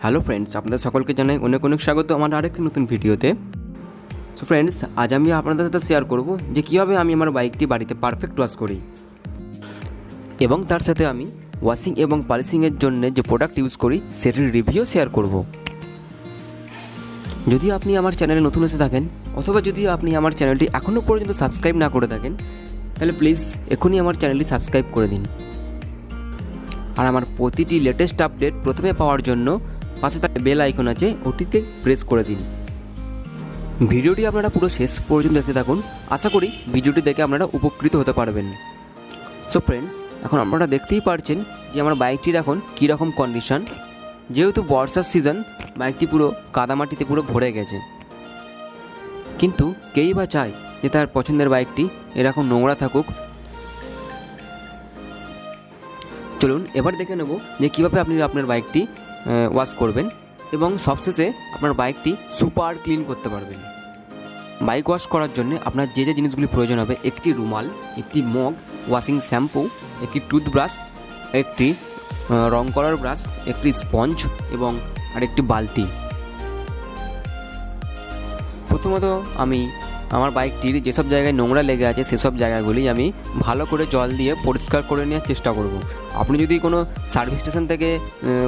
Hello friends, আপনাদের সকলকে জানাই অনেক অনেক স্বাগত আমার আরেকটি নতুন ভিডিওতে। সো ফ্রেন্ডস, আজ আমি আপনাদের সাথে শেয়ার করব যে কীভাবে আমি আমার বাইকটি বাড়িতে পারফেক্ট ওয়াশ করি, এবং তার সাথে আমি ওয়াশিং এবং পলিশিংয়ের জন্য যে প্রোডাক্ট ইউজ করি সেটির রিভিউ শেয়ার করব। যদি আপনি আমার চ্যানেলে নতুন এসে থাকেন, অথবা যদি আপনি আমার চ্যানেলটি এখনও পর্যন্ত সাবস্ক্রাইব না করে থাকেন, তাহলে প্লিজ এখনই আমার চ্যানেলটি সাবস্ক্রাইব করে দিন। আর আমার প্রতিটি লেটেস্ট আপডেট প্রথমে পাওয়ার জন্য পাশে থাকা বেল আইকন আছে, ওটিতে প্রেস করে দিন। ভিডিওটি আপনারা পুরো শেষ পর্যন্ত দেখতে থাকুন, আশা করি ভিডিওটি দেখে আপনারা উপকৃত হতে পারবেন। সো ফ্রেন্ডস, এখন আপনারা দেখতেই পারছেন যে আমার বাইকটির এখন কীরকম কন্ডিশন। যেহেতু বর্ষার সিজন, বাইকটি পুরো কাদামাটিতে পুরো ভরে গেছে, কিন্তু কেই বা চায় যে তার পছন্দের বাইকটি এরকম নোংরা থাকুক। চলুন এবার দেখে নেব যে কীভাবে আপনি আপনার বাইকটি ওয়াশ করবেন এবং সবশেষে আপনার বাইকটি সুপার ক্লিন করতে পারবেন। বাইক ওয়াশ করার জন্য আপনার যে যে জিনিসগুলি প্রয়োজন হবে: একটি রুমাল, একটি মগ, ওয়াশিং শ্যাম্পু, একটি টুথব্রাশ, একটি রং করার ব্রাশ, একটি স্পঞ্জ এবং আরেকটি বালতি। প্রথমত আমি আমার বাইকটির যেসব জায়গায় নোংরা লেগে আছে সেসব জায়গাগুলি আমি ভালো করে জল দিয়ে পরিষ্কার করে নেওয়ার চেষ্টা করব। আপনি যদি কোনো সার্ভিস স্টেশন থেকে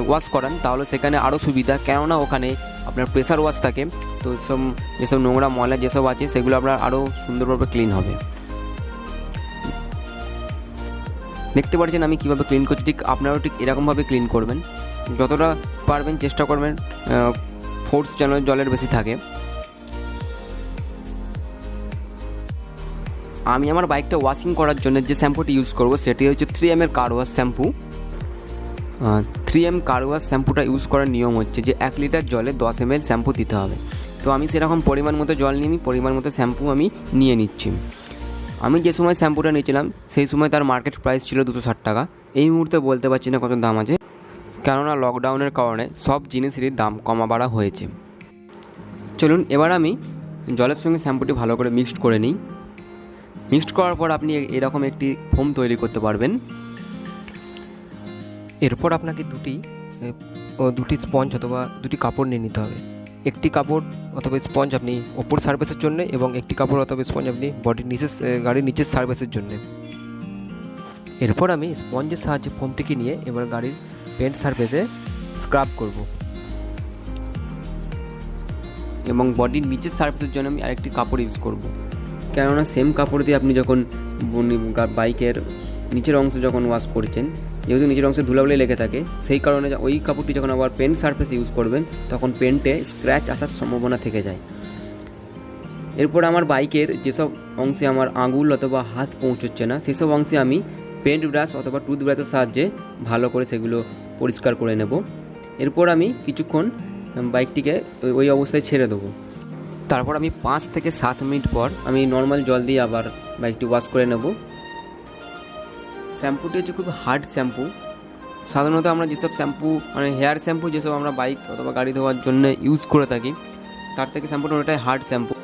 ওয়াশ করান তাহলে সেখানে আরও সুবিধা, কেননা ওখানে আপনার প্রেসার ওয়াশ থাকে। তো যেসব নোংরা ময়লা যেসব আছে সেগুলো আপনার আরও সুন্দরভাবে ক্লিন হবে। দেখতে পাচ্ছেন আমি কীভাবে ক্লিন করছি, ঠিক আপনারাও ঠিক এরকমভাবে ক্লিন করবেন। যতটা পারবেন চেষ্টা করবেন ফোর্স যেন জলের বেশি থাকে। আমি আমার বাইকটা ওয়াশিং করার জন্য যে শ্যাম্পুটি ইউজ করব সেটি হচ্ছে 3M এর car wash shampoo. 3M car wash শ্যাম্পুটা ইউজ করার নিয়ম হচ্ছে যে 1 লিটার জলে 10 ml শ্যাম্পু দিতে হবে। তো আমি সেরকম পরিমাণ মতো জল নিয়ে পরিমাণ মতো শ্যাম্পু আমি নিয়ে নিচ্ছি। আমি যে সময় শ্যাম্পুটা নিয়েছিলাম সেই সময় তার মার্কেট প্রাইস ছিল 260 টাকা। এই মুহূর্তে বলতে পারছি না কত দাম আছে, কেননা লকডাউনের কারণে সব জিনিসেরই দাম কমা বাড়া হয়েছে। চলুন এবার আমি জলের সঙ্গে শ্যাম্পুটি ভালো করে মিক্সড করে নিই। মিক্সড করার পর আপনি এরকম একটি ফোম তৈরি করতে পারবেন। এরপর আপনাকে দুটি স্পঞ্জ অথবা দুটি কাপড় নিয়ে নিতে হবে। একটি কাপড় অথবা স্পঞ্জ আপনি ওপর সারফেসের জন্য, এবং একটি কাপড় অথবা স্পঞ্জ আপনি গাড়ির নিচের সারফেসের জন্য। এরপর আমি স্পঞ্জের সাহায্যে ফোমটিকে নিয়ে এবার গাড়ির পেন্ট সারফেসে স্ক্রাব করব, এবং বডির নিচের সারফেসের জন্য আমি আরেকটি কাপড় ইউজ করব। কেননা সেম কাপড় দিয়ে আপনি যখন বাইকের নিচের অংশ যখন ওয়াশ করছেন, যেহেতু নিচের অংশে ধুলাবালি লেগে থাকে, সেই কারণে ওই কাপড়টি যখন আবার পেন্ট সারফেস ইউজ করবেন তখন পেন্টে স্ক্র্যাচ আসার সম্ভাবনা থেকে যায়। এরপর আমার বাইকের যেসব অংশে আমার আঙুল অথবা হাত পৌঁছচ্ছে না সেসব অংশে আমি পেন্ট ব্রাশ অথবা টুথব্রাশের সাহায্যে ভালো করে সেগুলো পরিষ্কার করে নেব। এরপর আমি কিছুক্ষণ বাইকটিকে ওই অবস্থায় ছেড়ে দেবো। তারপর আমি 5 থেকে 7 মিনিট পর আমি নর্মাল জল দিয়ে আবার বাইকটি ওয়াশ করে নেব। শ্যাম্পুটি হচ্ছে খুব হার্ড শ্যাম্পু। সাধারণত আমরা যেসব শ্যাম্পু মানে হেয়ার শ্যাম্পু যেসব আমরা বাইক অথবা গাড়ি ধোয়ার জন্য ইউজ করে থাকি, তার থেকে শ্যাম্পুটা অনেকটাই হার্ড শ্যাম্পু।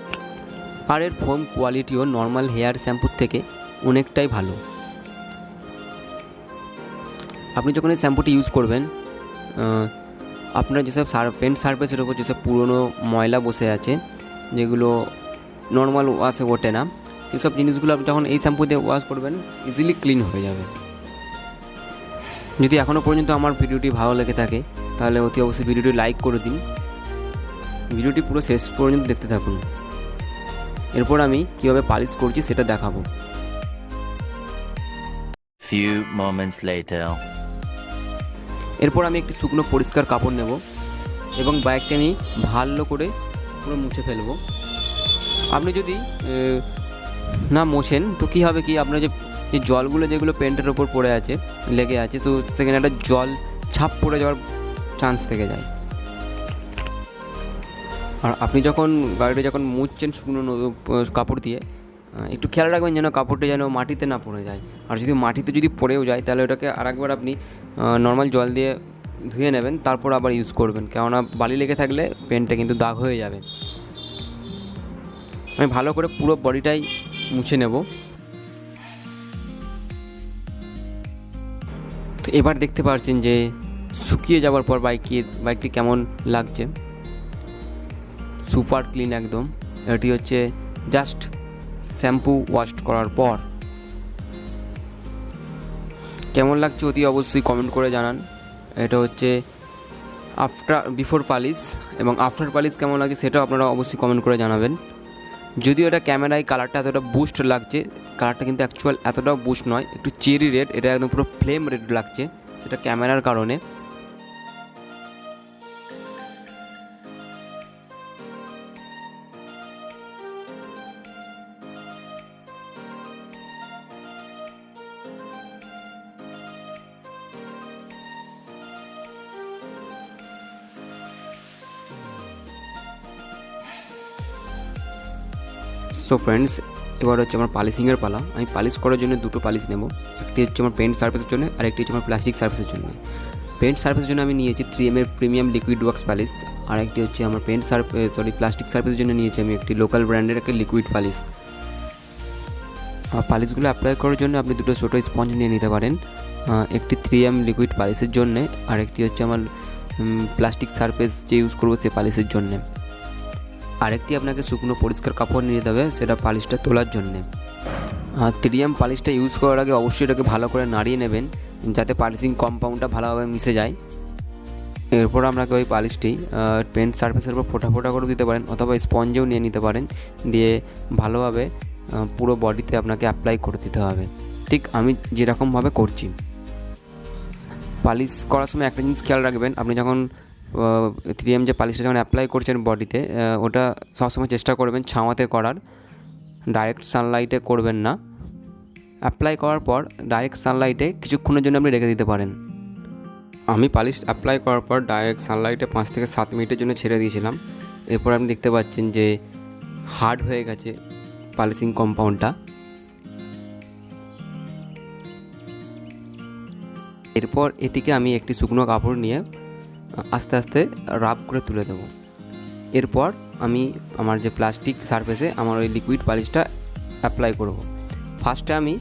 আর এর ফোম কোয়ালিটিও নর্মাল হেয়ার শ্যাম্পুর থেকে অনেকটাই ভালো। আপনি যখন এই শ্যাম্পুটি ইউজ করবেন, আপনার যেসব পেন্ট সারফেসের ওপর যেসব পুরনো ময়লা বসে আছে, যেগুলো নর্মাল ওয়াশে ওঠে না, সেসব জিনিসগুলো আপনি যখন এই শ্যাম্পু দিয়ে ওয়াশ করবেন ইজিলি ক্লিন হয়ে যাবে। যদি এখনও পর্যন্ত আমার ভিডিওটি ভালো লেগে থাকে তাহলে অতি অবশ্যই ভিডিওটি লাইক করে দিন। ভিডিওটি পুরো শেষ পর্যন্ত দেখতে থাকুন। এরপর আমি কীভাবে পালিশ করছি সেটা দেখাবো। Few moments later. এরপর আমি একটি শুকনো পরিষ্কার কাপড় নেব এবং বাইকটা আমি ভালো করে পুরো মুছে ফেলবো। আপনি যদি না মোছেন তো কী হবে কি, আপনার যে জলগুলো যেগুলো পেন্টের ওপর পড়ে আছে লেগে আছে, তো সেখানে একটা জল ছাপ পড়ে যাওয়ার চান্স থেকে যায়। আর আপনি যখন গাড়িটা যখন মুছছেন শুকনো কাপড় দিয়ে, একটু খেয়াল রাখবেন যেন কাপড়টা যেন মাটিতে না পড়ে যায়। আর যদি মাটিতে যদি পড়েও যায় তাহলে ওটাকে আরেকবার আপনি নর্মাল জল দিয়ে ধুয়ে নেবেন, তারপর আবার ইউজ করবেন, কেননা বালি লেগে থাকলে পেন্টটা কিন্তু দাগ হয়ে যাবে। আমি ভালো করে পুরো বডিটাই মুছে নেব। তো এবার দেখতে পাচ্ছেন যে শুকিয়ে যাওয়ার পর বাইকটি কেমন লাগছে, সুপার ক্লিন একদম। এটি হচ্ছে জাস্ট শ্যাম্পু ওয়াশ করার পর। কেমন লাগছে অতি অবশ্যই কমেন্ট করে জানান। এটা হচ্ছে বিফোর পালিশ, এবং আফটার পালিশ কেমন লাগছে সেটাও আপনারা অবশ্যই কমেন্ট করে জানাবেন। যদিও এটা ক্যামেরায় কালারটা এতটা বুস্ট লাগছে, কালারটা কিন্তু অ্যাকচুয়াল এতটাও বুস্ট নয়, একটু চেরি রেড, এটা একদম পুরো ফ্লেম রেড লাগছে, সেটা ক্যামেরার কারণে। সো ফ্রেন্ডস, এবার হচ্ছে আমার পালিশিংয়ের পালা। আমি পালিশ করার জন্য দুটো পালিশ নেব। একটি হচ্ছে আমার পেন্ট সারফেসের জন্য, আর একটি হচ্ছে আমার প্লাস্টিক সারফেসের জন্য। পেন্ট সারফেসের জন্য আমি নিয়েছি 3M এর প্রিমিয়াম লিকুইড ওয়াক্স পালিশ, আর একটি হচ্ছে আমার প্লাস্টিক সারফেসের জন্য নিয়েছি আমি একটি লোকাল ব্র্যান্ডের একটা লিকুইড পালিশ। পালিশগুলো অ্যাপ্লাই করার জন্য আপনি দুটো ছোটো স্পঞ্জ নিয়ে নিতে পারেন, একটি 3M লিকুইড পালিশের জন্যে, আর একটি হচ্ছে আমার প্লাস্টিক সারফেস যে ইউজ করবো সে পালিশের জন্যে। আরেকটি আপনাকে শুকনো পরিষ্কার কাপড় নিয়ে যেতে হবে সেটা পালিশটা তোলার জন্যে। 3M পালিশটা ইউজ করার আগে অবশ্যই এটাকে ভালো করে নাড়িয়ে নেবেন যাতে পালিশিং কম্পাউন্ডটা ভালোভাবে মিশে যায়। এরপর আপনাকে ওই পালিশটি পেন্ট সারফেসের উপর ফোটা ফোটা করে দিতে পারেন, অথবা স্পঞ্জেও নিয়ে নিতে পারেন, দিয়ে ভালোভাবে পুরো বডিতে আপনাকে অ্যাপ্লাই করে দিতে হবে, ঠিক আমি যেরকমভাবে করছি। পালিশ করার সময় একটা জিনিস খেয়াল রাখবেন, আপনি যখন 3M যে পালিশটা যখন অ্যাপ্লাই করছেন বডিতে, ওটা সবসময় চেষ্টা করবেন ছাওয়াতে করার, ডাইরেক্ট সানলাইটে করবেন না। অ্যাপ্লাই করার পর ডাইরেক্ট সানলাইটে কিছুক্ষণের জন্য আপনি রেখে দিতে পারেন। আমি পালিশ অ্যাপ্লাই করার পর ডাইরেক্ট সানলাইটে 5 থেকে 7 মিনিটের জন্য ছেড়ে দিয়েছিলাম। এরপর আপনি দেখতে পাচ্ছেন যে হার্ড হয়ে গেছে পালিশিং কম্পাউন্ডটা। এরপর এটিকে আমি একটি শুকনো কাপড় নিয়ে আস্তে আস্তে রাব করে তুলে দেবো। এরপর আমি আমার যে প্লাস্টিক সারফেসে আমার ওই লিকুইড পালিশটা অ্যাপ্লাই করব। ফার্স্টে আমি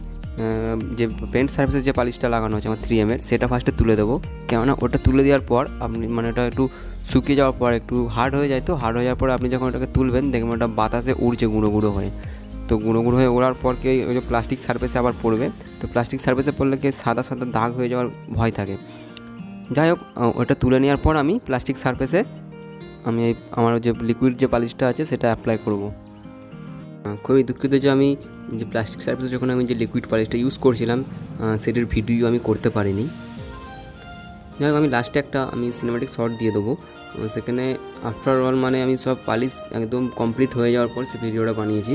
যে পেন্ট সারফেসে যে পালিশটা লাগানো হচ্ছে আমার 3M এর, সেটা ফার্স্টে তুলে দেবো। কেননা ওটা তুলে দেওয়ার পর আপনি ওটা একটু শুকিয়ে যাওয়ার পর একটু হার্ড হয়ে যায়, তো হার্ড হয়ে যাওয়ার পর আপনি যখন ওটাকে তুলবেন দেখবেন ওটা বাতাসে উড়ছে গুঁড়ো গুঁড়ো হয়ে। তো গুঁড়ো গুঁড়ো হয়ে ওড়ার পর কি ওই যে প্লাস্টিক সারফেসে আবার পড়বে, তো প্লাস্টিক সারফেসে পড়লে কি সাদা সাদা দাগ হয়ে যাওয়ার ভয় থাকে। যাই হোক, ওটা তুলে নেওয়ার পর আমি প্লাস্টিক সারফেসে আমি আমার যে লিকুইড যে পালিশটা আছে সেটা অ্যাপ্লাই করব। খুবই দুঃখিত যে আমি যে প্লাস্টিক সারফেসে যখন আমি যে লিকুইড পালিশটা ইউজ করছিলাম সেটির ভিডিও আমি করতে পারিনি। যাই হোক, আমি লাস্টে একটা সিনেম্যাটিক শট দিয়ে দেবো, সেখানে আফটার অল আমি সব পালিশ একদম কমপ্লিট হয়ে যাওয়ার পর সে ভিডিওটা বানিয়েছি।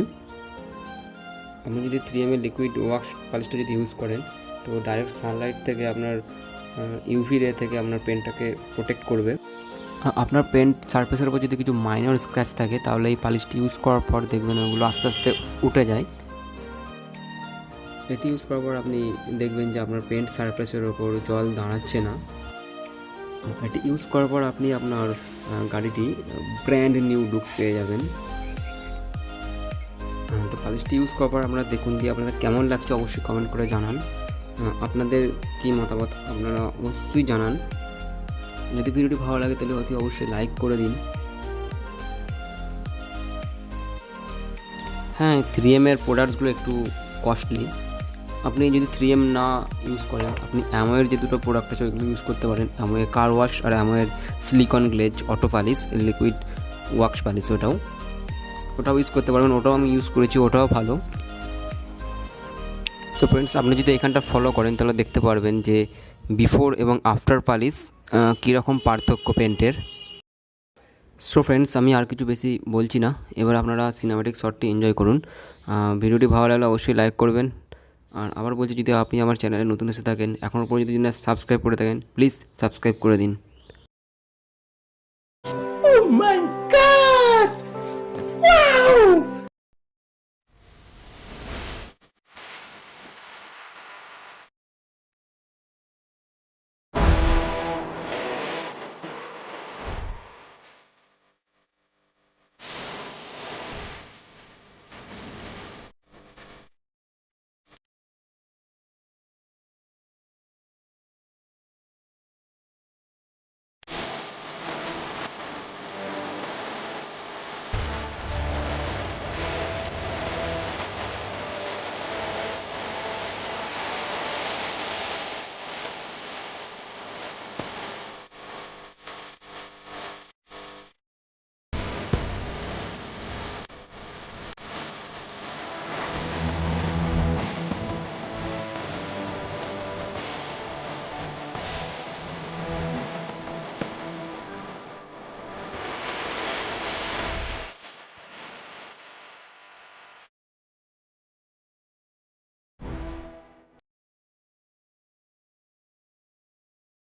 আপনি যদি 3M এর লিকুইড ওয়াক্স পালিশটা যদি ইউজ করেন, তো ডাইরেক্ট সানলাইট থেকে আপনার ইউভি রে থেকে আপনার পেনটাকে প্রোটেক্ট করবে। আপনার পেন্ট সারফেসের উপর যদি কিছু মাইনর স্ক্র্যাচ থাকে তাহলে এই পালিশটি ইউজ করার পর দেখবেন ওগুলো আস্তে আস্তে উঠে যায়। এটি ইউজ করার পর আপনি দেখবেন যে আপনার পেন্ট সারফেসের ওপর জল দাঁড়াচ্ছে না। এটি ইউজ করার পর আপনি আপনার গাড়িটি ব্র্যান্ড নিউ লুকস পেয়ে যাবেন। তো পালিশটি ইউজ করার পর আপনারা দেখুন দিয়ে আপনাদের কেমন লাগছে অবশ্যই কমেন্ট করে জানান। আপনাদের কী মতামত আপনারা অবশ্যই জানান। যদি ভিডিওটি ভালো লাগে তাহলে অতি অবশ্যই লাইক করে দিন। হ্যাঁ, 3M এর প্রোডাক্টসগুলো একটু কস্টলি। আপনি যদি 3M না ইউজ করেন, আপনি অ্যামোয়ের যে দুটো প্রোডাক্ট আছে ওইগুলো ইউজ করতে পারেন, অ্যামোয়ের কার ওয়াশ আর অ্যামোয়ের silicon glaze auto polish liquid wax polish, ওটাও ইউজ করতে পারবেন। ওটাও আমি ইউজ করেছি, ওটাও ভালো। তো ফ্রেন্ডস, আপনি যদি এখানটা ফলো করেন তাহলে দেখতে পারবেন যে বিফোর এবং আফটার পালিশ কীরকম পার্থক্য পেন্টের। সো ফ্রেন্ডস, আমি আর কিছু বেশি বলছি না, এবার আপনারা সিনেম্যাটিক শটটি এনজয় করুন। ভিডিওটি ভালো লাগলে অবশ্যই লাইক করবেন। আর আবার বলছি, যদি আপনি আমার চ্যানেলে নতুন এসে থাকেন, এখনও পর্যন্ত যদি না সাবস্ক্রাইব করে থাকেন, প্লিজ সাবস্ক্রাইব করে দিন।